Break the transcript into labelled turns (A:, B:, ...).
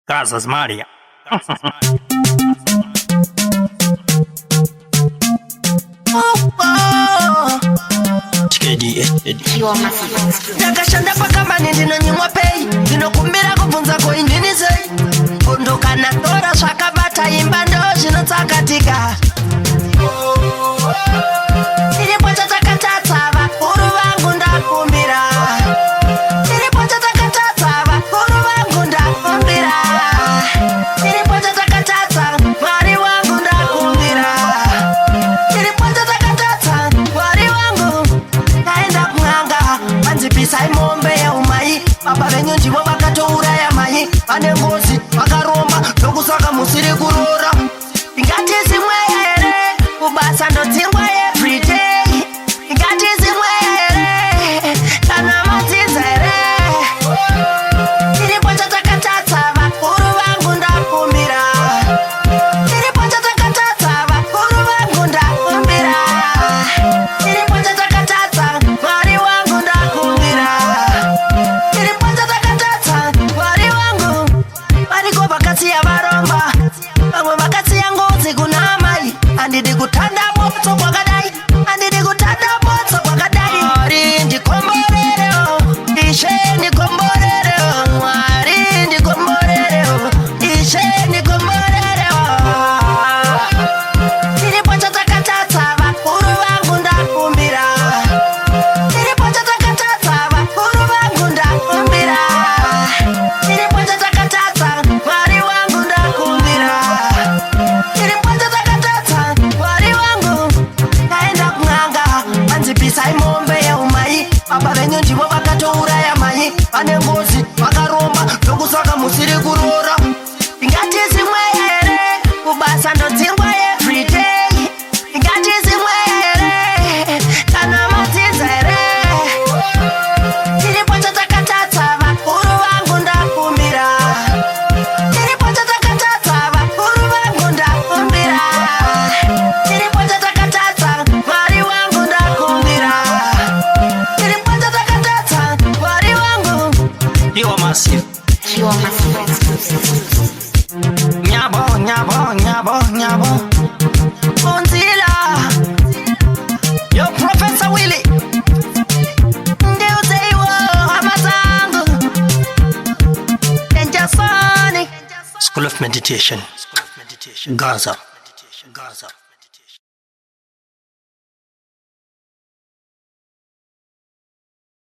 A: Casas Maria.
B: Ndakashanda pakamani ndinonyimwa pei ndinokumbira kubvunza koinjini sei kundukana tora zvakabata imba ndo zvinotsakatika iripo chatakatadza vakuru vangu ndakumbira iripo chatakatadza vakuru vangu ndakumbira iripo chatakatadza mwari wangu ndakumbira iripo chatakatadza mwari wangu ndaenda kun'anga vanzipisai mombe yeumai baba venyu ndivo vakatouraya mai vane ngozi vakaromba ndokusaka musiri kurora ingatizimwe here kubasa ndodzingwa everyday ingatizimwe here kana madzidza here iripo chatakatadza vakuru vangu ndakumbira iripo chatakatadza vakuru vangu ndakumbira iripo chatakatadza mwari wangu ndakumbira iripo chatakatadza mwari wangu variko vakasiya varomba vamwe vakasiya ngozi kuna mai handidi kutanda botso kwakadai handidi kutanda botso kwakadai mwari ndikomborereo ishe ndikomborereo mwari ndikomborereo ishe ndikomborereo iripo chatakatadza vakuru vangu ndakumbira iripo chatakatadza vakuru vangu ndakumbira iripo chatakatadza mwari wangu ndakumbira iripo chatakatadza mwari wangu ndaenda kun'anga vanzipisai mombe yeumai baba venyu ndivo vakatouraya mai vane ngozi vakaromba ndokusaka musiri kurora ingatizimwe here kubasa ndodzingwa everyday ingatizimwe here kana madzidza here iripo chatakatadza vakuru vangu ndakumbira iripo chatakatadza vakuru vangu ndakumbira iripo chatakatadza mwari wangu ndakumbira iripo chatakatadza mwari wangu
A: Iwa Massive.
B: nyabo nyabo nyabo nyabo unzila yo Professor Willie ndiuzeiwo amazangu enjasoni
A: School of Meditation. Gaza.